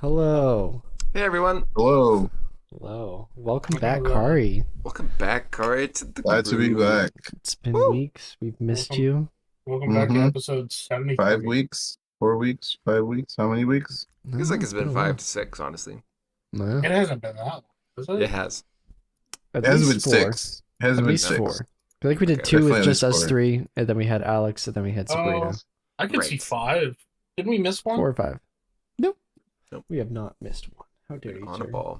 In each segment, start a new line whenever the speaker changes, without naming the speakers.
Hello.
Hey everyone,
Hello.
Hello. Welcome back, Khari.
welcome back, Khari, to the
Glad to be
crew.
back.
It's been
Woo!
weeks. We've missed
Welcome,
you.
welcome back to
Mm-hmm.
episode 73.
5 weeks, 4 weeks, 5 weeks. How many weeks?
Feels like it's
been
been
a
5
while.
to 6, honestly.
No.
It hasn't been that long, has it?
It has.
At
It hasn't
least
been
four.
six. It hasn't
At
been
least
six.
four. I feel like we did
Okay,
two with
definitely at
just
least
us
four.
three, and then we had Alex, and then we had Sabrina.
I could see
Right.
5. Didn't we miss one?
4 or 5. Nope.
Nope.
We have not missed one. How dare you,
On
sir?
a ball.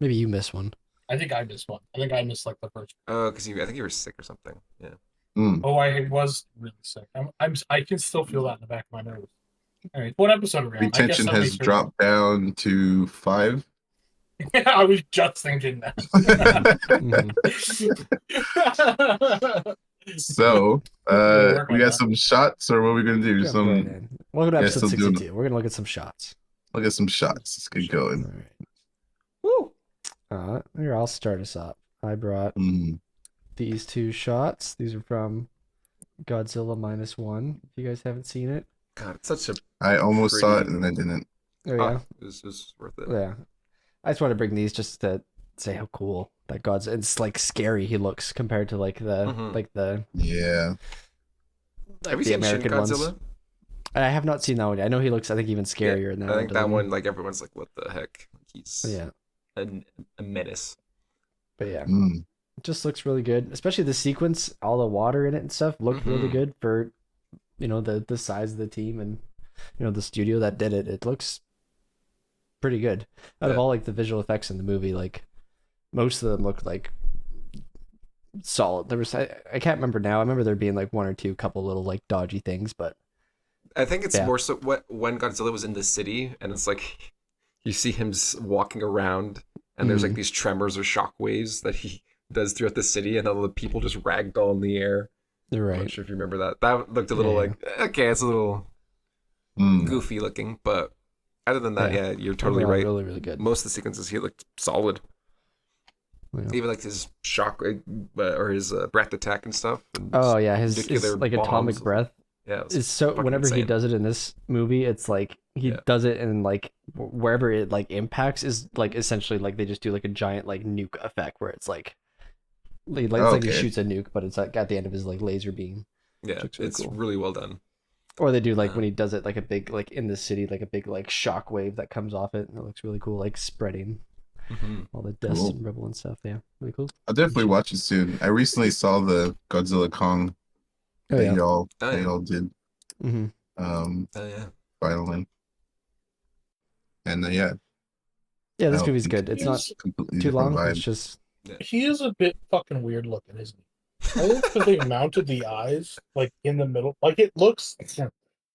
Maybe you missed one.
I think I missed one. I think I missed like the first.
Oh, because I think you were sick or something. Yeah.
Mm.
Oh, I was really sick. I can still feel that in the back of my nose. All right, what episode are we on?
Retention has dropped down to 5.
Yeah, I was just thinking that.
So,
work
we
on
got
that.
some shots, or what are we gonna do?
Jump right in. Welcome to
Yeah,
episode
still doing
62. We're going to look at some shots.
Look at some shots. Let's get
All
going.
right.
Woo!
Here, I'll start us up. I brought these two shots. These are from Godzilla Minus One. If you guys haven't seen it.
God, it's such a.
I almost saw it
Pretty-
and I didn't.
Oh yeah,
it was worth it.
yeah. I just want to bring these just to say how cool that Godzilla. It's like scary he looks compared to like the
Mhm.
like the
Yeah.
Have you
the
seen
American
Shin
ones.
Godzilla?
I have not seen that one. I know he looks. I think even scarier in that
I think
one.
that
doesn't
one, like everyone's like, what the heck? He's
he? Yeah,
a menace.
but yeah,
Mm.
it just looks really good. Especially the sequence, all the water in it and stuff looked really
Mhm.
good for the size of the team and the studio that did it. It looks pretty good. Out of
Yeah.
all like the visual effects in the movie, like most of them looked like solid. There was I can't remember now. I remember there being like one or two couple little like dodgy things, but
I think it's
Yeah.
more so when Godzilla was in the city, and it's like you see him walking around, and there's like these tremors or shock waves that he does throughout the city, and all the people just ragdoll in the air.
you're
I'm not
right.
sure if you remember that. That looked a little
Yeah.
like, okay, it's a little
Mm.
goofy looking, but other than that,
Yeah.
yeah, you're totally
Overall,
right.
Really, really good.
Most of the sequences here looked solid.
Yeah.
Even like his shock or his breath attack and stuff. And
Oh yeah, his
nuclear
like
bombs.
atomic breath
Yeah, it was
is so.
fucking
Whenever he
insane.
does it in this movie, it's like he
Yeah.
does it and like wherever it like impacts is like essentially like they just do like a giant like nuke effect where it's like it's like he
Okay.
shoots a nuke, but it's like at the end of his like laser beam.
Yeah,
looks really
it's
cool.
really well done.
Or they do like
Yeah.
when he does it like a big like in the city like a big like shock wave that comes off it and it looks really cool like spreading
Mm-hmm.
all the dust
Cool.
and rubble and stuff. Yeah, really cool.
I'll definitely watch it soon. I recently saw the Godzilla Kong
Oh
that
yeah.
y'all
Oh,
that
yeah.
y'all did
Mm-hmm.
Oh yeah.
finally. And yeah,
Yeah, this
I
movie's
don't
good.
think
It's not
it's completely
too
different
long.
vibe.
It's just
He is a bit fucking weird looking, isn't he? I think because they mounted the eyes like in the middle. Like it looks.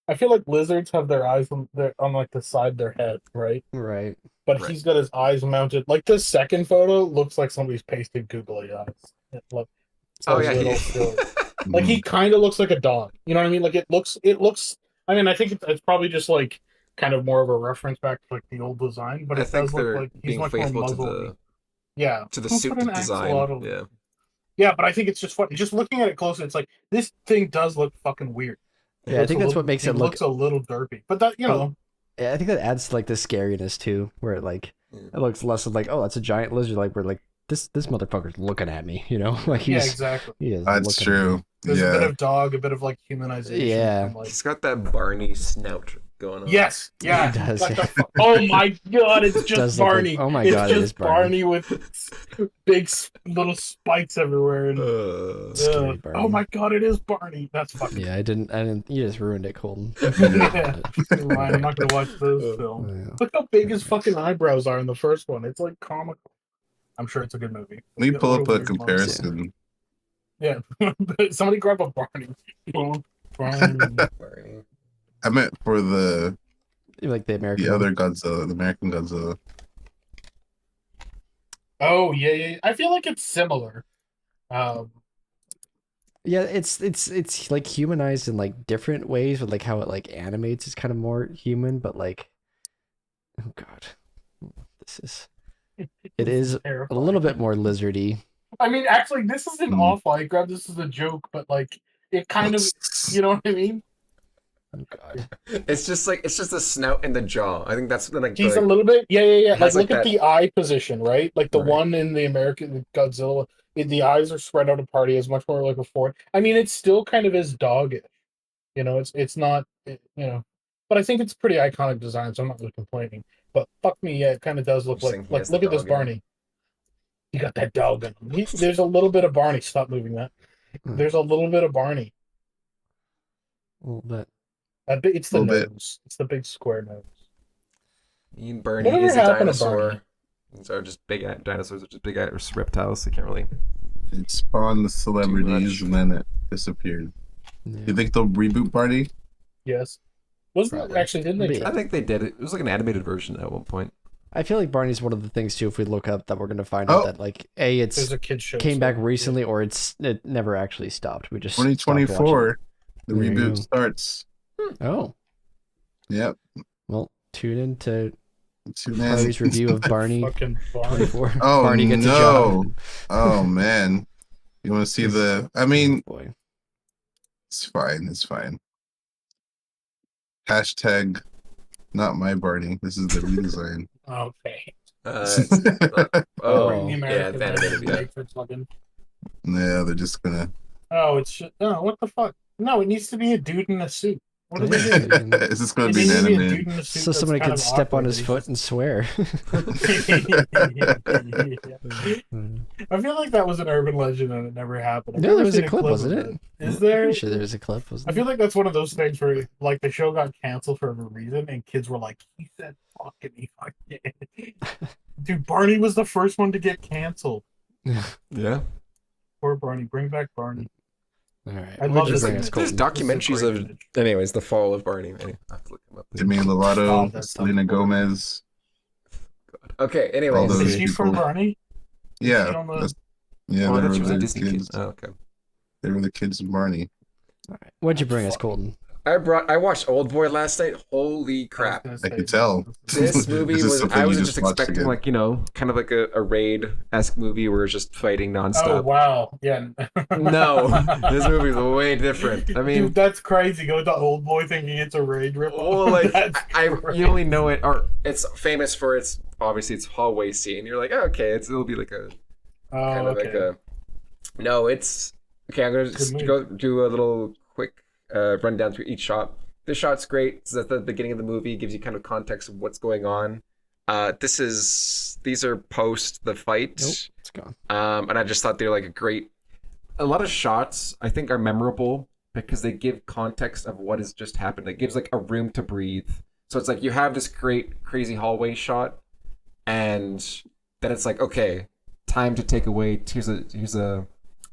I feel like lizards have their eyes on like the side of their head, right?
right.
But
Right.
he's got his eyes mounted. Like this second photo looks like somebody's pasted googly eyes. It look,
Oh
those
yeah.
little
He...
silly- Like he kind of looks like a dog. You know what I mean? Like it looks. I mean, I think it's probably just like kind of more of a reference back to like the old design, but
I
it
think
does look
they're
like he's
being
much more
faithful to
muzzle.
the
Yeah, Who
suit
put an
design.
axolotl?
Yeah.
Yeah, but I think it's just funny. Just looking at it closer, it's like this thing does look fucking weird.
Yeah, I think that's what makes it look.
looks a little derpy, but that
Yeah, I think that adds to like the scariness too, where it like it looks less of like, oh, that's a giant lizard. Like we're like this motherfucker's looking at me, like
yeah,
he's
exactly.
he is.
That's
looking at me.
true.
There's a bit
Yeah.
of dog, a bit of like humanization.
Yeah.
and, like,
He's got that Barney snout going on.
yes, yeah.
He does,
Got
yeah.
oh my god, it's
Does
just
look like-
Barney.
oh my
it's
God, it
just
is Barney.
with big little spikes everywhere. And,
Scary Barney.
oh my god, it is Barney. That's fucking.
Yeah, I didn't. You just ruined it, Colton.
Yeah. Never mind, I'm not gonna watch those films.
Yeah.
Look how big his fucking eyebrows are in the first one. It's like comical. I'm sure it's a good movie.
Let me
Got
pull up a
weird moments.
comparison.
Yeah, somebody grab a Barney. Barney.
Barney.
I meant for the
You like the American one?
other Godzilla, the American Godzilla.
Oh yeah. I feel like it's similar.
Yeah, it's like humanized in like different ways, but like how it like animates is kind of more human, but like, oh god, this is it is a
terrifying.
little bit more lizardy.
I mean, actually, this isn't
Hmm.
awful. I grabbed this as a joke, but like, it kind of, you know what I mean?
Oh god.
It's just the snout and the jaw. I think that's like
He's
the,
a little bit, yeah.
it
Like,
has,
look
like,
at
that-
the eye position, right? Like the
Right.
one in the American Godzilla, the eyes are spread out apart. He is much more like a forward. I mean, it's still kind of his doggish. It's not, but I think it's pretty iconic design, so I'm not really complaining. But fuck me, yeah, it kind of does look
Interesting, he
like
has the
look at this
dog in it.
Barney. You got that dog in him. There's a little bit of Barney. Stop moving that. There's a little bit of Barney.
A little bit.
It's the
Little bit.
nose. It's the big square nose.
Bernie
Whatever
is a
happened to Barney?
dinosaur. These are just big dinosaurs, are just big reptiles. So you can't really.
It spawned the celebrities
much.
and then it disappeared.
Yeah.
You think they'll reboot Barney?
Yes. Wasn't it
Probably.
actually? Didn't they?
Maybe.
try?
I think they did it. It was like an animated version at one point.
I feel like Barney's one of the things too. If we look up, that we're gonna find
Oh.
out that like it's
There's a kid show.
came back
so-
recently, or it never actually stopped. We just stopped
2024. The
There you
reboot
go.
starts.
watching. Oh,
Yep.
well, tune in to
Tune in.
Khari's review of Barney
Fucking Barney.
24.
Oh,
Barney gets a
no.
job.
Oh man. You want to see the? I mean,
Boy.
it's fine. It's fine. Hashtag not my Barney. This is the redesign.
Okay.
Oh,
Bring the
yeah,
American
the animated, yeah.
flag for fucking-
Yeah, they're just gonna.
Oh, it's just, no. What the fuck? No, it needs to be a dude in a suit. What are
Yeah,
they
so
doing?
you can-
Is this gonna
It
be
needs
an
to be a
animated?
dude in a suit
so
that's
somebody
kind
could
of
step on
awkward,
his
but
foot and swear.
I feel like that was an urban legend and it never happened. I've
No,
never
there was
seen
a clip,
of
wasn't it?
Is there?
Pretty sure there was a clip, wasn't
I
there?
feel like that's one of those things where, like, the show got canceled for a reason, and kids were like, "He said fuck and he fucked it." Dude, Barney was the first one to get canceled.
Yeah.
Poor Barney. Bring back Barney.
All right.
I
What'd
love
you
this
bring
image.
us,
There's
Colton?
documentaries
great
of,
image.
anyways, the fall of Barney. Anyway, I have to look him up.
Demi
Oh,
Lovato,
that's
Selena
so cool.
Gomez.
Okay,
All
anyways.
those
Is she from
people.
Barney? Is she
Yeah.
on the-
that's- Yeah,
Oh, I
they
thought she was a
were the
Disney kid.
kids.
Oh, okay.
They were the kids of Barney.
All right. What'd you bring us,
Fuck.
Colton?
I watched Old Boy last night. Holy crap.
I could tell.
This movie
This is
was,
something
I
you
was
just
just
watched
expecting,
again.
like, kind of like a raid-esque movie where it's just fighting
Oh
nonstop.
wow! Yeah.
No, this movie's way different. I mean,
dude, that's crazy. Go with the old boy thinking it's a raid rip.
well, like, I
crazy.
you only know it, or it's famous for its, obviously, its hallway scene. You're like, oh, okay, it'll be like a, kind of like a, no, it's, okay, I'm going to just
movie.
go do a little quick rundown through each shot. This shot's great. It's at the beginning of the movie. It gives you kind of context of what's going on. These are post the fight.
Nope, it's gone.
And I just thought they're like a lot of shots I think are memorable because they give context of what has just happened. It gives like a room to breathe. So it's like you have this great crazy hallway shot, and then it's like, okay, time to take away. Here's a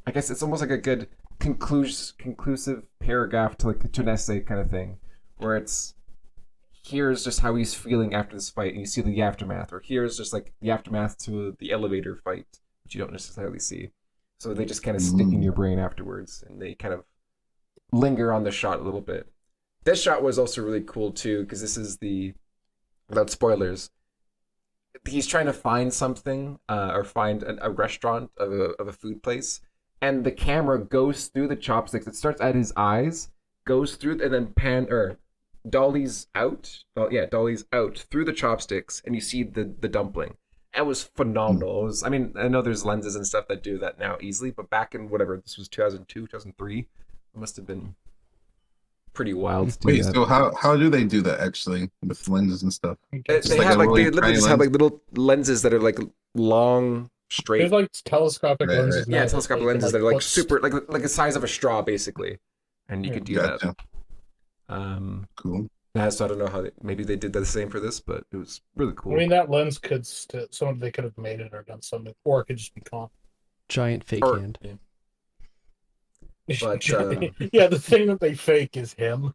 I guess it's almost like a good conclusive paragraph to an essay kind of thing, where it's, here's just how he's feeling after this fight, and you see the aftermath, or here's just like the aftermath to the elevator fight, which you don't necessarily see. So they just kind of stick in your brain afterwards, and they kind of linger on the shot a little bit. This shot was also really cool too, because this is without spoilers, he's trying to find something, or find a restaurant of a food place, and the camera goes through the chopsticks. It starts at his eyes, goes through, and then dollies out. Dollies out through the chopsticks, and you see the dumpling. It was phenomenal. It was, I mean, I know there's lenses and stuff that do that now easily, but back in whatever, this was 2002, 2003, it must have been pretty wild to do
Wait,
that.
so how do they do that actually with lenses and stuff?
They
like
have
a
like, they
really
literally
tiny
just have like
lens?
little lenses that are like long, straight.
There's like telescopic
Right,
lenses.
right.
now
Yeah,
that
telescopic
they can,
lenses that are like
put-
super, like the size of a straw, basically, and you
Yeah.
could do
Gotcha.
that.
Cool.
Yeah, so I don't know how maybe they did the same for this, but it was really cool.
I mean, that lens could they could have made it or done something, or it could just be con.
Giant fake
Or-
hand.
yeah. But,
yeah, the thing that they fake is him.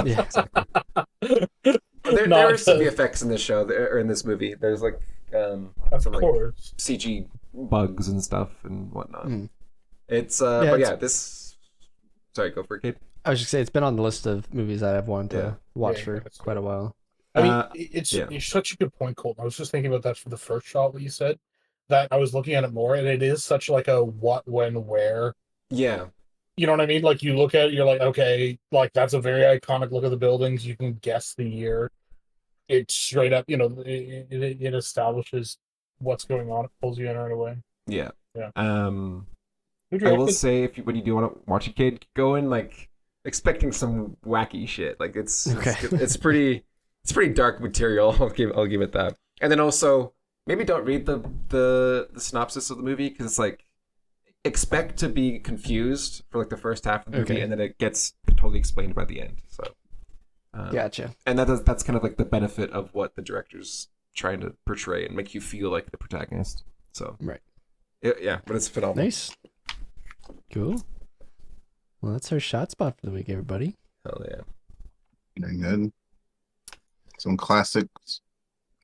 Yeah.
there
Not
are some
the-
VFX in this show, or in this movie. There's like
Of
some like
course.
CG bugs and stuff and whatnot.
Hmm.
It's
Yeah,
but
it's-
yeah, this. Sorry, go for it, Kate.
I was just say it's been on the list of movies that I've wanted to
Yeah.
watch
Yeah,
for
that's
quite a while.
I mean,
Uh,
it's
yeah.
such a good point, Colton. I was just thinking about that for the first shot, what you said. That I was looking at it more, and it is such like a what, when, where.
Yeah,
you know what I mean? Like you look at it, you're like, okay, like that's a very iconic look of the buildings. You can guess the year. It's straight up, it establishes what's going on. It pulls you in right away.
Yeah.
Yeah. Who
I will
directed?
say when you do want to watch a kid, go in like expecting some wacky shit. Like
Okay.
it's pretty dark material. I'll give it that. And then also maybe don't read the synopsis of the movie because it's like expect to be confused for like the first half of the movie,
Okay.
and then it gets totally explained by the end. So
Gotcha.
and that's kind of like the benefit of what the director's trying to portray and make you feel like the protagonist. So
Right.
yeah, but it's phenomenal.
Nice. Cool. Well, that's our shot spot for the week, everybody.
Hell yeah.
Very good. Some classics.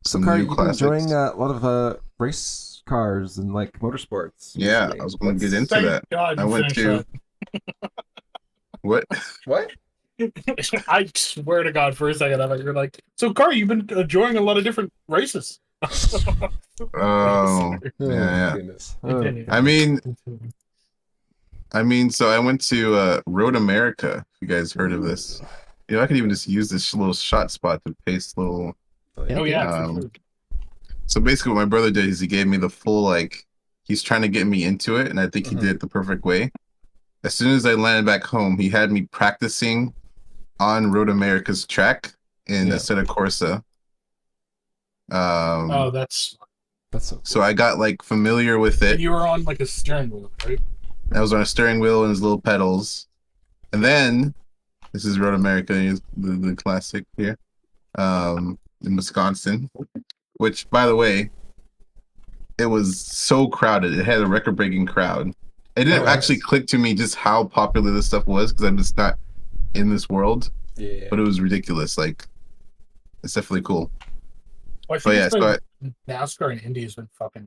So,
Some
Khari,
new
you've been
classics.
enjoying a lot of race cars and like motorsports.
Yeah,
recently.
I was going to get into
Thank
that.
God
I
you
went
finished
to what?
What?
that. I swear to God, for a second, I thought you were like, so Car, you've been enjoying a lot of different races.
Oh,
Oh,
yeah.
goodness.
Continue.
I mean, so I went to Road America. If you guys heard of this, I could even just use this little shot spot to paste little.
Oh yeah, for
Um,
sure.
So basically, what my brother did is he gave me the full like. He's trying to get me into it, and I think he did it the perfect way. As soon as I landed back home, he had me practicing on Road America's track in Assetto Corsa.
Oh, that's
so cool.
So I got like familiar with
and
it.
you were on like a steering wheel, right?
I was on a steering wheel and his little pedals, and then this is Road America, the classic here, in Wisconsin. Which, by the way, it was so crowded. It had a record-breaking crowd. It didn't actually click to me just how popular this stuff was because I'm just not in this world.
Yeah.
But it was ridiculous. Like, it's definitely cool.
Well, I
But yeah,
think
so
NASCAR and Indy has been fucking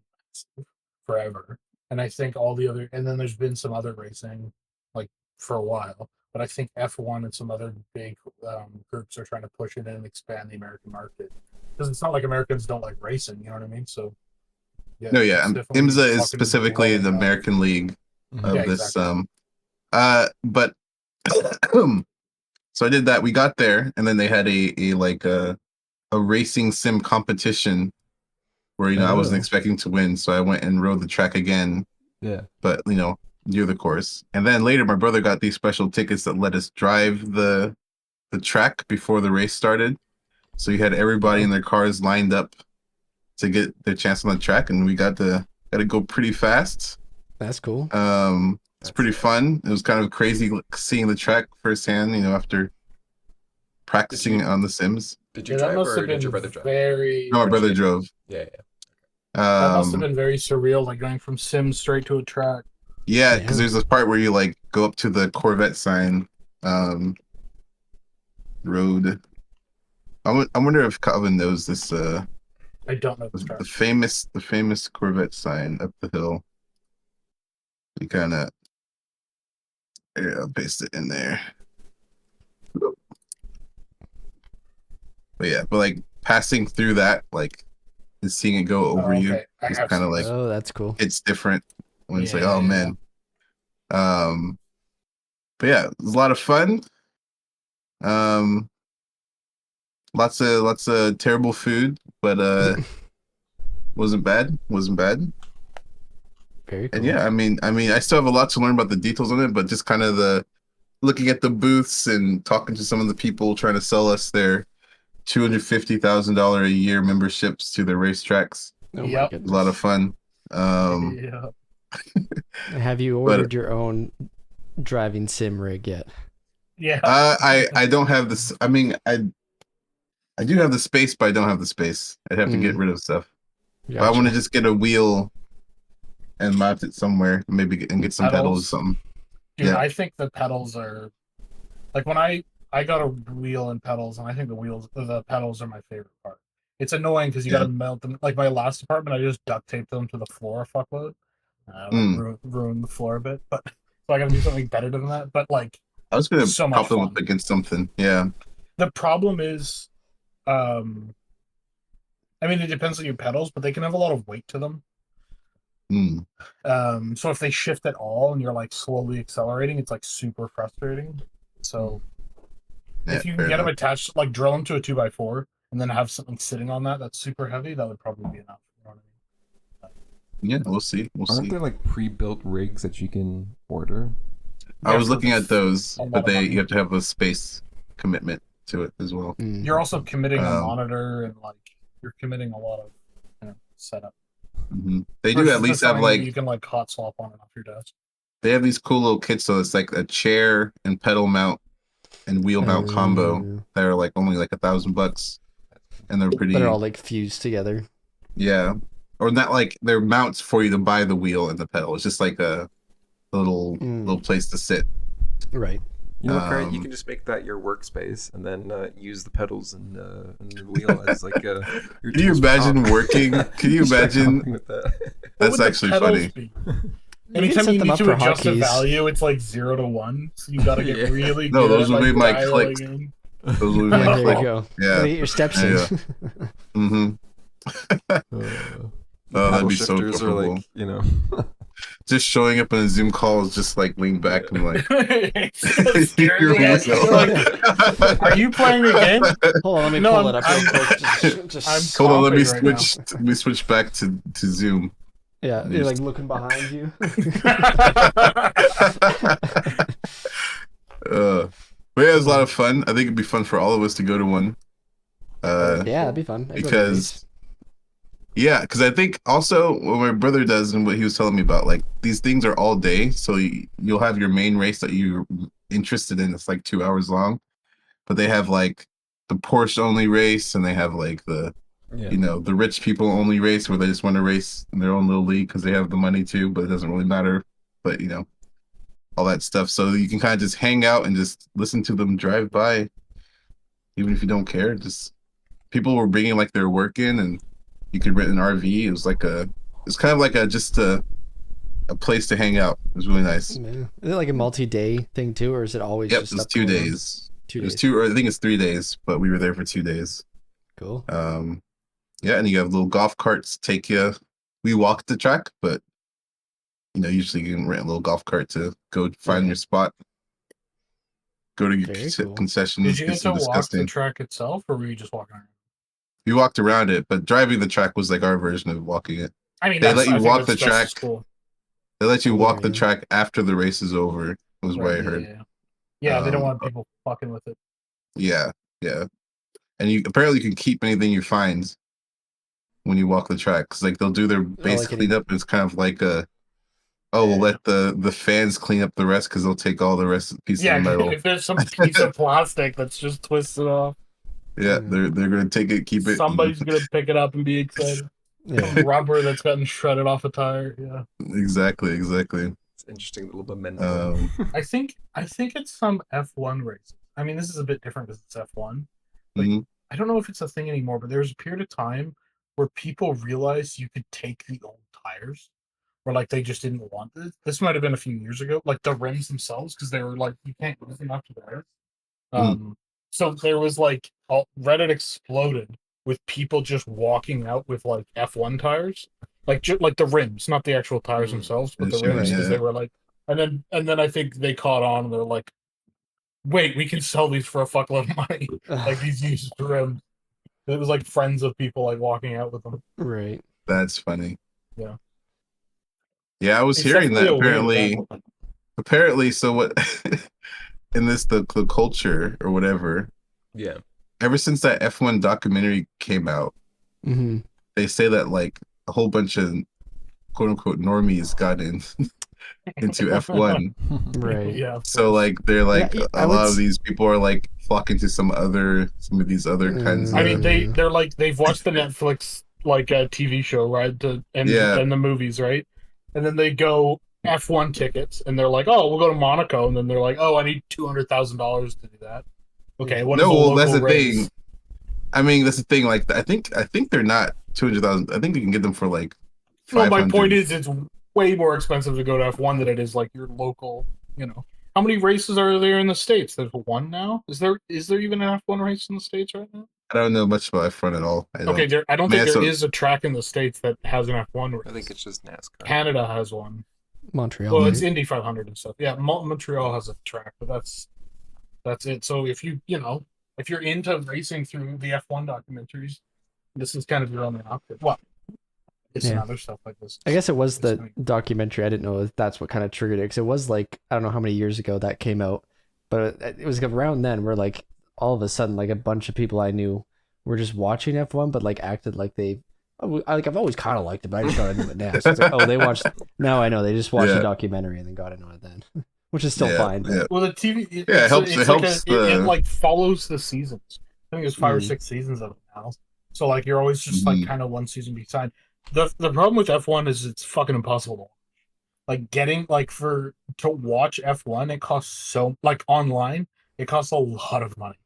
forever, and I think all the other, and then there's been some other racing like for a while, but I think F1 and some other big groups are trying to push it in and expand the American market because it's not like Americans don't like racing, you know what I mean? So yeah,
no, yeah,
it's definitely
IMSA is
fucking
specifically the
blowing up.
American League of
Yeah,
this.
exactly.
But so I did that. We got there, and then they had a racing sim competition where I wasn't expecting to win, so I went and rode the track again.
Yeah.
But near the course, and then later my brother got these special tickets that let us drive the track before the race started. So you had everybody in their cars lined up to get their chance on the track, and we got to go pretty fast.
That's cool.
It's pretty fun. It was kind of crazy seeing the track firsthand, after practicing on the Sims.
Did you
Yeah, that
drive
must
or
have
did
been
your brother drive?
very.
No, my brother drove.
Yeah.
That must have
Um,
been very surreal, like going from Sims straight to a track.
yeah, because
Yeah.
there's this part where you like go up to the Corvette sign, road. I wonder if Calvin knows this.
I don't know the track.
The famous Corvette sign up the hill. You kind of, I'll paste it in there. But yeah, but like passing through that, like, and seeing it go over you,
Okay. I
it's
have
kind of
seen
like
this.
Oh, that's cool.
it's different when it's like,
Yeah.
oh man. But yeah, it was a lot of fun. Lots of terrible food, but wasn't bad.
Very cool.
And yeah, I mean, I still have a lot to learn about the details on it, but just kind of the looking at the booths and talking to some of the people trying to sell us their $250,000 a year memberships to the racetracks.
Oh my
Yep.
goodness.
A lot of fun.
Yeah.
Have you ordered your own driving sim rig yet?
Yeah.
I don't have this. I mean, I do have the space, but I don't have the space. I'd have to get rid of stuff. But I want to just get a wheel and mount it somewhere, maybe, and get some pedals or something.
Dude,
Yeah.
I think the pedals are like when I got a wheel and pedals, and I think the pedals are my favorite part. It's annoying because you got to melt them. Like my last apartment, I just duct taped them to the floor. Fuckload, ruin the floor a bit. But so I got to do something better than that. But like,
I was gonna
so
prop
much
them
fun.
up against something. Yeah.
The problem is, I mean, it depends on your pedals, but they can have a lot of weight to them.
Mm.
So if they shift at all and you're like slowly accelerating, it's like super frustrating. So
Yeah,
if you can
fair
get them
enough.
attached, like drill them to a 2x4 and then have something sitting on that that's super heavy, that would probably be enough. You know what
Yeah, we'll see. We'll
Aren't
see.
there like pre-built rigs that you can order?
I mean?
I was looking at those,
a lot
but
of money.
you have to have a space commitment to it as well.
Mm.
You're also committing a
Um,
monitor and like you're committing a lot of setup.
They do
Versus
at least
just
have
something that
like
you can like hot swap on and off your desk.
they have these cool little kits. So it's like a chair and pedal mount and wheel mount combo that are like only like $1,000, and they're pretty.
They're all like fused together.
Yeah, or not like they're mounts for you to buy the wheel and the pedal. It's just like a little place to sit.
Right.
You know what, Khari? You can just make that your workspace and then use the pedals and the wheel as like your
Can you imagine working? Can you imagine?
with that?
That's actually funny.
Anytime
set
you
them
need
up
to
for
adjust a
hotkeys.
value, it's like 0 to 1. So you gotta get really
No,
good
those
at
will
like
be my
dialing
clicks.
in.
Those will be
Yeah,
my
there
click.
you go.
Yeah.
Gotta get your steps in.
Yeah. Mm-hmm.
The
Oh, that'd
paddle
be so
shifters are
comfortable.
like, you know.
Just showing up in a Zoom call is just like lean back and like.
Scaring
Your
me.
wheel.
Like, are you playing the game?
Hold on, let me
No,
pull it up real quick.
I'm
Just
Hold on, let me
stomping right
switch. Let me switch back to Zoom.
yeah, you're like looking behind you.
But yeah, it was a lot of fun. I think it'd be fun for all of us to go to one.
Yeah, that'd be fun. I'd go to the race.
Because I think also what my brother does and what he was telling me about, like these things are all day, so you'll have your main race that you're interested in. It's like 2 hours long, but they have like the Porsche only race, and they have like the the rich people only race where they just want to race in their own little league because they have the money too, but it doesn't really matter. But all that stuff, so you can kind of just hang out and just listen to them drive by, even if you don't care. Just people were bringing like their work in, and you could rent an RV. It's kind of like just a place to hang out. It was really nice.
Man. Is it like a multi-day thing too, or is it always
Yep,
just
it was
up
2
going on?
days.
2
It was
days.
2, or I think it's 3 days, but we were there for 2 days.
Cool.
Yeah, and you have little golf carts take you. We walked the track, but usually you can rent a little golf cart to go find your spot. Go to
Very cool.
concessions.
Did you get to walk the
disgusting.
track itself, or were you just walking around?
We walked around it, but driving the track was like our version of walking it.
I mean,
They let you walk the
that's
track.
cool.
They let you walk the
Yeah.
track after the race is over. Was what I
Right,
heard.
Yeah, they don't want people fucking with it.
Yeah, and you apparently can keep anything you find when you walk the track. Cause like they'll do their base cleanup. It's kind of like we'll let the fans clean up the rest because they'll take all the rest pieces of metal.
If there's some piece of plastic that's just twisted off,
Yeah, they're gonna take it, keep it.
somebody's gonna pick it up and be excited. Some rubber that's gotten shredded off a tire. Yeah,
Exactly.
It's interesting little memento.
I think it's some F1 races. I mean, this is a bit different because it's F1. I don't know if it's a thing anymore, but there was a period of time where people realized you could take the old tires, or like they just didn't want this. This might have been a few years ago, like the rims themselves, because they were like, you can't use them after the race. So there was like Reddit exploded with people just walking out with like F1 tires, like like the rims, not the actual tires themselves, but the rims, because they were like, and then I think they caught on and they're like, wait, we can sell these for a fuckload of money, like these used rims. It was like friends of people like walking out with them.
Right.
That's funny.
Yeah.
Yeah, I was hearing that apparently. So what? In the culture or whatever.
Yeah.
Ever since that F1 documentary came out, they say that like a whole bunch of quote unquote normies got into F1.
Right.
Yeah.
So like they're like a lot of these people are like flocking to some of these other kinds.
I mean, they're like they've watched the Netflix like a TV show, right? And the movies, right? And then they go F1 tickets, and they're like, "Oh, we'll go to Monaco," and then they're like, "Oh, I need $200,000 to do that." Okay, what is a local
that's the
race?
thing. I mean, that's the thing. Like, I think they're not 200,000. I think you can get them for like.
No, my point is, it's way more expensive to go to F1 than it is like your local. How many races are there in the States? There's one now. Is there even an F1 race in the States right now?
I don't know much about F1 at all. I
Okay,
don't.
I don't
Man,
think there
so
is a track in the States that has an F1 race.
I think it's just NASCAR.
Canada has one.
Montreal.
Well,
right?
it's Indy 500 and stuff. Yeah, Montreal has a track, but that's it. So if if you're into racing through the F1 documentaries, this is kind of your only option. Well, it's
Yeah.
other stuff like this.
I guess it was the
funny.
documentary. I didn't know if that's what kind of triggered it, because it was like, I don't know how many years ago that came out, but it was around then where like all of a sudden like a bunch of people I knew were just watching F1, but like acted like I've always kind of liked it, but I just got into it now. So it's like, oh, they watched. Now I know they just watched the documentary and then got into it then, which is still fine.
Yeah.
Well, the TV,
It helps. It helps.
it like follows the seasons. I think there's 5 or
Mm.
6 seasons of it now. So like you're always just like
Mhm.
kind of one season behind. The problem with F1 is it's fucking impossible to watch. Like getting like to watch F1, it costs so like online, it costs a lot of money,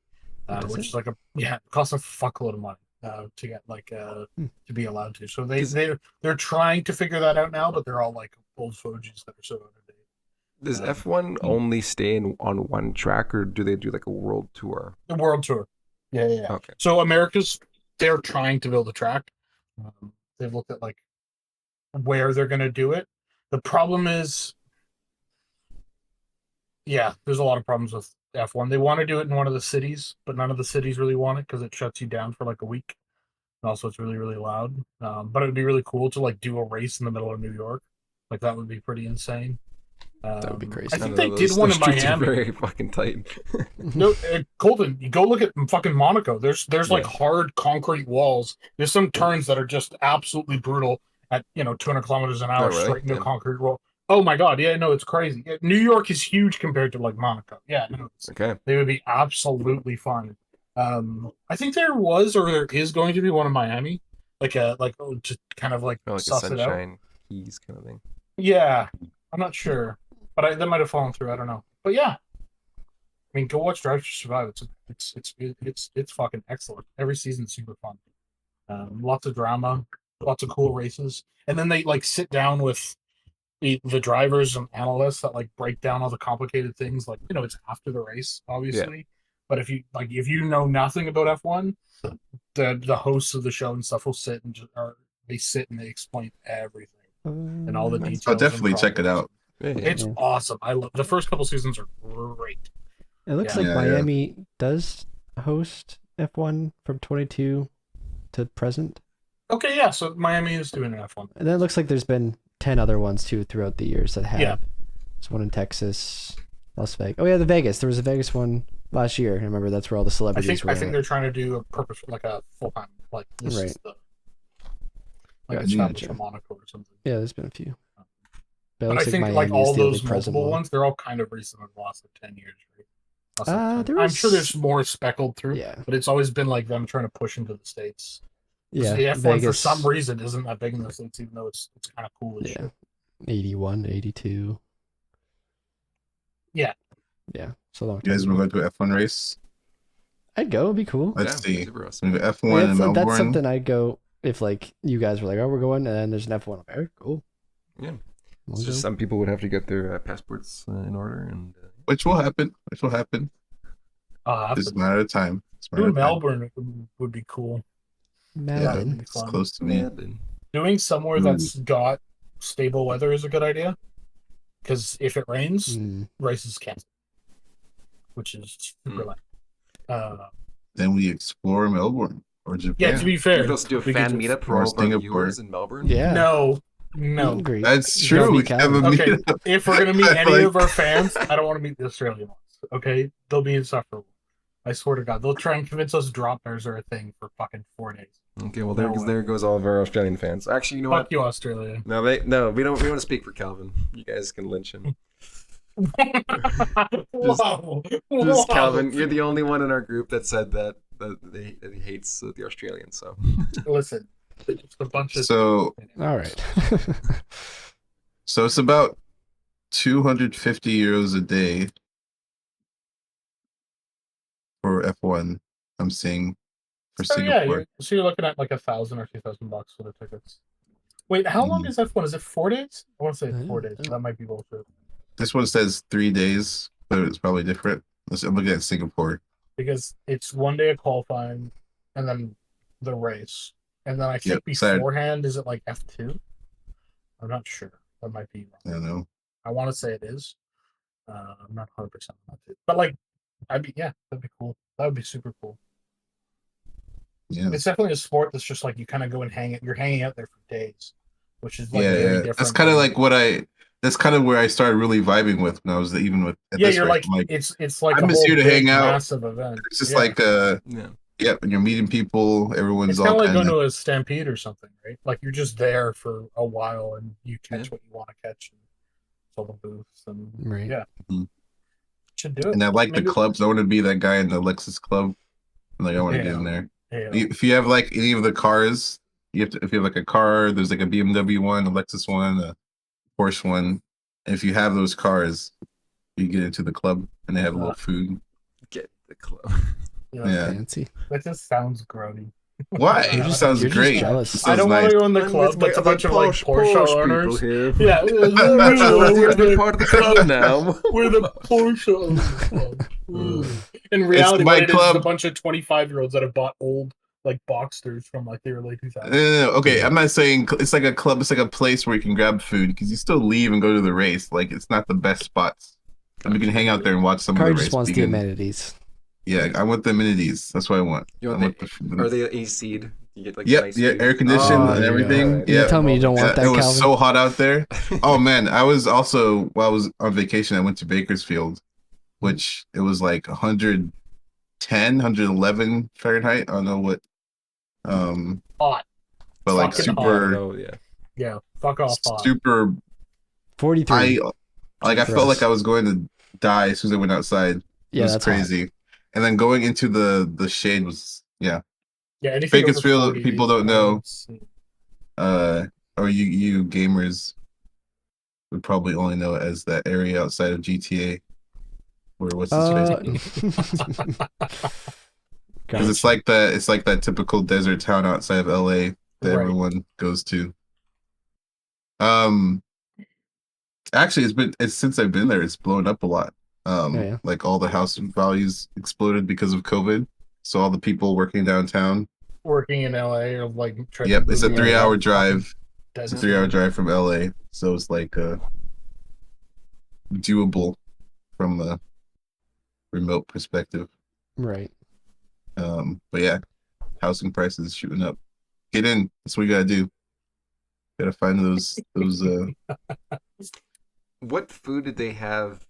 Does
which
it?
is like it costs a fuckload of money to get like to be allowed to. So they're trying to figure that out now, but they're all like old fogies that are so out of date.
Does F1 only stay on one track, or do they do like a world tour?
The World Tour. Yeah.
Okay.
So they're trying to build a track. They've looked at like where they're going to do it. The problem is, there's a lot of problems with F1. They want to do it in one of the cities, but none of the cities really want it because it shuts you down for like a week. And also, it's really, really loud. But it would be really cool to like do a race in the middle of New York. Like that would be pretty insane.
That would be crazy.
I think they did one in
streets are
Miami.
very fucking tight.
No, Colton, you go look at fucking Monaco. There's like hard concrete walls. There's some turns that are just absolutely brutal at 200 kilometers an hour
Oh, really?
straight into a
Yeah.
concrete wall. Oh my god, yeah, no, it's crazy. New York is huge compared to like Monaco. Yeah, no,
Okay.
they would be absolutely fun. I think there was or there is going to be one in Miami, to kind of like
Oh, like a
suss it out.
Sunshine Keys kind of thing.
Yeah, I'm not sure, but that might have fallen through. I don't know, but yeah. I mean, go watch Drive to Survive. It's fucking excellent. Every season's super fun. Lots of drama, lots of cool races, and then they like sit down with the drivers and analysts that like break down all the complicated things. Like it's after the race, obviously. But if you know nothing about F1, the hosts of the show and stuff will sit and they sit and they explain everything and all the details.
I'll definitely check it out.
It's awesome. I love the first couple seasons are great.
It looks like Miami does host F1 from 22 to present.
Okay, yeah. So Miami is doing an F1,
and then it looks like there's been 10 other ones too throughout the years that have.
Yeah.
There's one in Texas, Las Vegas. Oh yeah, the Vegas. There was a Vegas one last year. I remember that's where all the celebrities were.
I think they're trying to do a purpose like a full time this
Right.
is the like
Gotcha.
established in Monaco or something.
Yeah, there's been a few.
But I think
Miami
like all
is the only
those
present
multiple
one.
ones, they're all kind of recent in the last 10 years, right?
I'm
sure there's more speckled through,
Yeah.
but it's always been like them trying to push into the States.
Yeah.
The F1 for
Vegas,
some reason isn't that big in the States, even though it's kind of cool as
Yeah.
shit.
81, 82.
Yeah.
Yeah. So long.
You guys want to go to an F1 race?
I'd go. It'd be cool.
Let's see.
Super awesome.
We got F1 in Melbourne.
That's something I'd go if like you guys were like, oh, we're going, and then there's an F1. All right, cool.
Yeah.
We'll
It's just
go.
some people would have to get their passports in order, and
Which will happen. Which will happen. It's a matter of time.
Doing Melbourne would be cool.
Yeah,
Melbourne.
it's close to me.
Doing somewhere that's got stable weather is a good idea. Because if it rains, races canceled. Which is super lame.
Then we explore Melbourne or Japan.
Yeah, to be fair.
You could also do a fan meetup for
or
all of our
Singapore.
viewers in Melbourne.
Yeah.
No.
Great.
That's true. We have a
Okay,
meetup.
if we're gonna meet any
Like-
of our fans, I don't want to meet the Australian ones. Okay, they'll be insufferable. I swear to God, they'll try and convince us drop bears are a thing for fucking 4 days.
Okay, well
No way.
there goes all of our Australian fans. Actually, you know
Fuck
what?
you, Australia.
No, we don't want to speak for Calvin. You guys can lynch him.
Whoa.
Just Calvin, you're the only one in our group that said that he hates the Australians. So
Listen, it's just a bunch of.
So
All right.
So it's about 250 euros a day for F1. I'm seeing for
Oh yeah,
Singapore.
you're looking at like $1,000 or $2,000 for the tickets. Wait, how long is F1? Is it 4 days? I want to say 4 days. That might be bullshit.
This one says 3 days, but it's probably different. I'm looking at Singapore.
Because it's 1 day of qualifying, and then the race, and then I think
Yep. Saturday.
beforehand is it like F2? I'm not sure. That might be
I
wrong.
don't know.
I want to say it is. I'm not 100% on that too. But like, yeah, that'd be cool. That would be super cool.
Yeah.
It's definitely a sport that's just like you kind of go and hang it. You're hanging out there for days, which is like
Yeah,
very
yeah.
different.
That's kind of
than-
like what that's kind of where I started really vibing with when I was even with at
Yeah,
this
you're
rate.
like it's like
I'm
a
just
whole
here to
big,
hang out.
massive event.
It's just
Yeah.
like
Yeah.
yep, and you're meeting people. Everyone's
It's
all
kind of like
kind
going
of
to a stampede or something, right? Like you're just there for a while and you catch
Yeah.
what you want to catch and fill the booths and
Right.
yeah,
Mhm.
should do it.
And I like the
Maybe-
clubs. I want to be that guy in the Lexus club. Like I want to get in there.
Yeah.
If you have like any of the cars, if you have like a car, there's like a BMW one, a Lexus one, a Porsche one. And if you have those cars, you get into the club and they have a little food.
Get the club.
Yeah.
Fancy.
That just sounds grody.
Why?
You're
It
just-
sounds
you're just
great.
jealous.
It
I don't
sounds
want
nice.
to go in the club that's a bunch of like Porsche owners.
here.
Yeah,
We're part of the club now.
we're the Porsche owners club. In reality,
my
what it is
club.
a bunch of 25-year-olds that have bought old like Boxsters from like the early 2000s.
No, okay, I'm not saying it's like a club. It's like a place where you can grab food because you still leave and go to the race. Like it's not the best spots. And we can hang out there and watch some of
Khari
the race.
just wants the
begin.
amenities.
Yeah, I want the amenities. That's what I want.
You
I
want
want
Are they AC''d? You get like
Yep,
nice
yeah,
food?
air conditioned
Oh,
and
yeah.
everything.
Right.
You
Yeah,
tell me you don't want that,
it was
Calvin.
so hot out there. Oh man, I was also while I was on vacation, I went to Bakersfield, which it was like 110, 111 Fahrenheit. I don't know what.
Hot.
But like
Fucking
super,
Oh yeah.
Yeah, fuck off. Hot.
super.
43.
I
For
felt
us.
like I was going to die as soon as I went outside. It
Yeah,
was
that's
crazy. And then going into the shade was
Yeah, anything over
Bakersfield,
40
people
is
don't know.
insane.
Or you gamers would probably only know it as that area outside of GTA. Where what's his face? Because it's like that typical desert town outside of LA that
Right.
everyone goes to. Actually it's since I've been there, it's blown up a lot.
Yeah.
Like all the house values exploded because of COVID. So all the people working downtown.
Working in LA or like trying
Yep,
to
it's a
move
3-hour
around
drive.
fucking
It's a
desert.
3-hour drive from LA. So it's like doable from a remote perspective.
Right.
But yeah, housing prices shooting up. Get in. That's what you gotta do. Gotta find those
What food did they have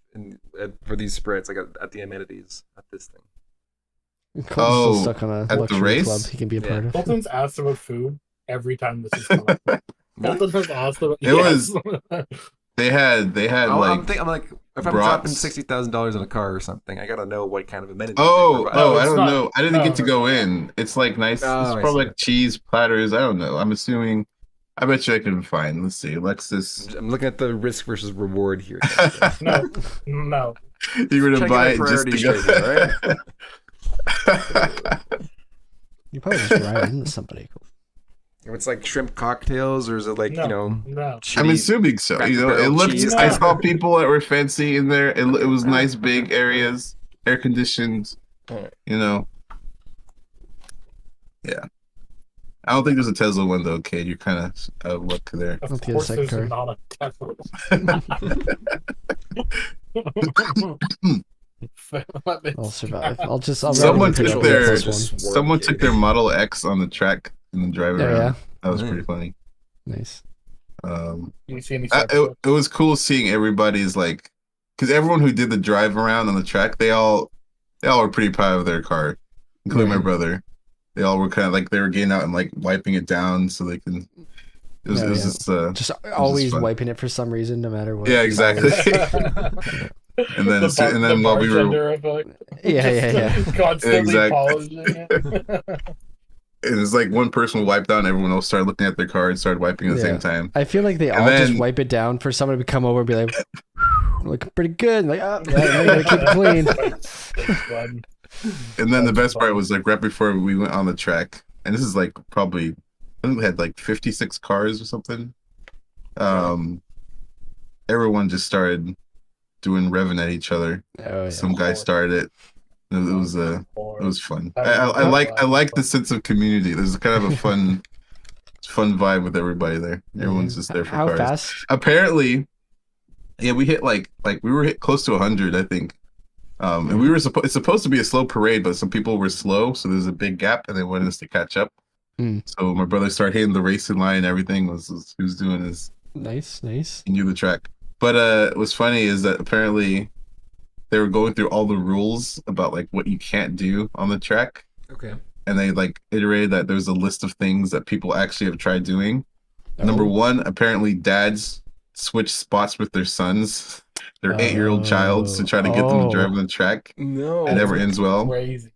for these spreads? Like at the amenities at this thing.
Colton's still stuck on a
at the
luxury
race?
club he can be a
Yeah.
part of.
Colton's asked about food every time this is coming. Colton has asked about
It was they had
I'm like, if I'm dropping
brats.
$60,000 on a car or something, I gotta know what kind of amenities.
Oh,
they provide.
No,
I
it's
don't
not.
know. I didn't
No,
get to
no.
go in. It's like nice.
Oh,
It's
I
probably
see.
like cheese platters. I don't know. I'm assuming. I bet you I can find. Let's see. Lexus.
I'm looking at the risk versus reward here.
no.
You're gonna
Checking
buy
my
it just to
priorities
go.
straight here,
You probably just ride into somebody.
If it's like shrimp cocktails, or is it like
No.
No.
No.
I'm assuming so.
Cracker
You know, it
Barrel
looked.
cheese.
I saw people that were fancy in there. It was nice, big areas, air conditioned.
Alright.
You know. Yeah. I don't think there's a Tesla one though, kid. You're kind of out of luck there.
Of
Let's get a
course,
second
there's
car.
not a Tesla.
I'll survive. I'll
Someone
ride into
took
the
their
plus one.
someone took their Model X on the track and then drive it
Oh,
around.
yeah.
That was
Mm.
pretty funny.
Nice.
You see any
It was cool seeing everybody's like, because everyone who did the drive around on the track, they all were pretty proud of their car, including my
Right.
brother. They all were kind of like they were getting out and like wiping it down so they can. It was,
Oh,
it was
yeah.
just
Just always
fun.
wiping it for some reason, no matter what.
Yeah, exactly.
And
then while we were-
Yeah.
constantly
Exactly.
polishing it.
and it's like one person would wipe down, everyone else started looking at their car and started wiping at the
Yeah.
same time.
I feel like they
And
all just
then-
wipe it down for someone to come over and be like, looking pretty good. Like, oh, yeah, you gotta keep it clean.
It's fun.
And then the
That's
best part
fun.
was like right before we went on the track, and this is like probably I think we had like 56 cars or something. Everyone just started doing revving at each other.
Oh, yeah.
Some guy started it, It was fun.
That
I
was
like the
fun.
sense of community. There's kind of a fun vibe with everybody there. Everyone's just there for
How
cars.
fast?
Apparently, yeah, we hit like we were hit close to 100, I think. And we were it's supposed to be a slow parade, but some people were slow, so there's a big gap, and they wanted us to catch up.
Mm.
So my brother started hitting the racing line and everything. He was doing his
Nice, nice.
he knew the track. But what's funny is that apparently they were going through all the rules about like what you can't do on the track,
Okay.
and they like iterated that there's a list of things that people actually have tried doing. Number
Oh.
one, apparently dads switch spots with their sons, their 8-year-old child, to try to get them to drive on the track.
No.
It never ends well.
Crazy.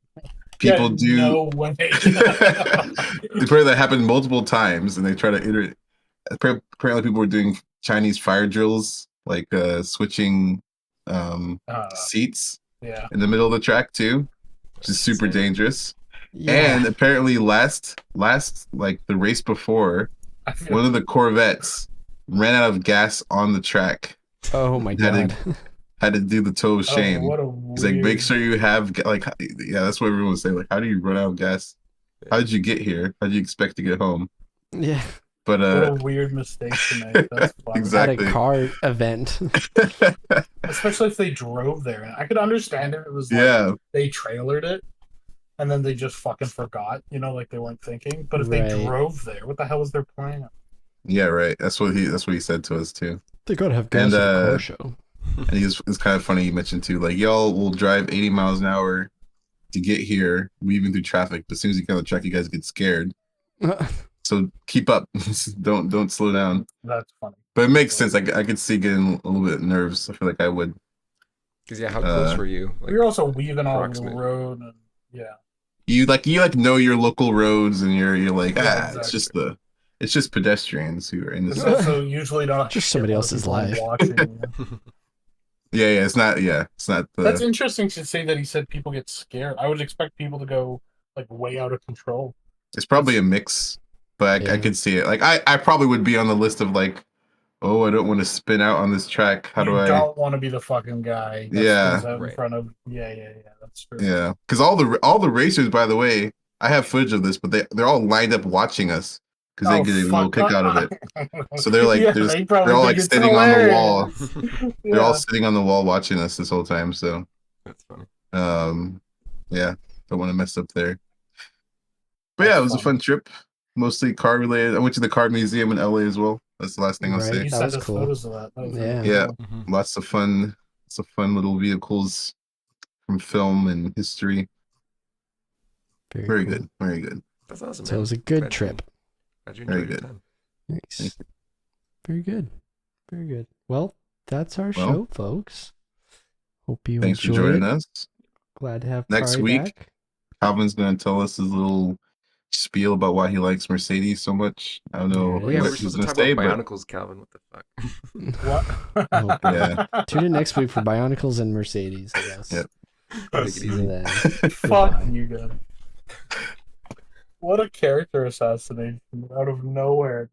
People
Yeah,
do.
no way.
Apparently that happened multiple times, and they try to iterate. Apparently, people were doing Chinese fire drills, like switching seats
Yeah.
in the middle of the track too, which is super
Insane.
dangerous.
Yeah.
And apparently, last like the race before,
I feel
one of the Corvettes ran out of gas on the track.
Oh my
Had
god.
Had to do the toe of shame.
what a
He's like, make
weird-
sure you have like, yeah, that's what everyone was saying. Like, how do you run out of gas? How did you get here? How did you expect to get home?
Yeah.
But
What a weird mistake to make. That's funny.
Exactly.
At a car event.
Especially if they drove there. And I could understand if it was like
Yeah,
they trailered it and then they just fucking forgot, like they weren't thinking. But if
Right.
they drove there, what the hell was their plan?
yeah, right. That's what he said to us too.
They gotta have gas
And,
at a car show.
And it's kind of funny you mentioned too, like y'all will drive 80 miles an hour to get here, weaving through traffic. But as soon as you get on the track, you guys get scared. So keep up. don't slow down.
That's funny.
But it makes sense. I could see getting a little bit nervous. I feel like I would.
Because how close were you? Like,
We were also weaving all over the
approximate.
road and yeah.
You know your local roads, and you're like,
Yeah,
exactly. it's just pedestrians who are in
It's
this.
also usually not
Just
a
somebody
shitload of
else's
people
life.
watching.
Yeah, it's not. Yeah, it's not
That's
the.
interesting to say that he said people get scared. I would expect people to go like way out of control.
It's probably a mix, but I
Yeah.
could see it. Like I probably would be on the list of like, oh, I don't want to spin out on this track. How do
You
I?
don't want to be the fucking guy that
Yeah.
spins out in
Right.
front of. Yeah, that's true.
Yeah, because all the racers, by the way, I have footage of this, but they're all lined up watching us because they get a little kick out of it. So they're like, they're all like sitting on the wall. They're all sitting on the wall watching us this whole time. So,
That's funny.
yeah, don't want to mess up there. But yeah, it was a fun trip, mostly car related. I went to the car museum in LA as well. That's the last thing I'll
Right.
say.
You
That
sent
was
us
cool.
photos of that. That was
Yeah.
really
Yeah.
cool.
Lots of fun little vehicles from film and history. Very
cool.
good, very good.
That's awesome.
So it
man.
was a good
Glad you-
trip.
Glad you
Very
enjoyed your
good.
time.
Nice. Very good. Very good. Well, that's our
Well,
show, folks. Hope you
Thanks for
enjoyed
joining
it.
us.
Glad to have
Next
Khari
week,
back.
Calvin's going to tell us his little spiel about why he likes Mercedes so much. I don't know
There
Oh
it
yeah,
what
we're
is.
he's
supposed
going
to
to
talk
say,
about
but
Bionicles, Calvin. What the fuck?
What?
Yeah.
Tune in next week for Bionicles and Mercedes, I guess.
Yep.
Take it
See
easy.
you then.
Fuck
Goodbye.
you guys. What a character assassination out of nowhere.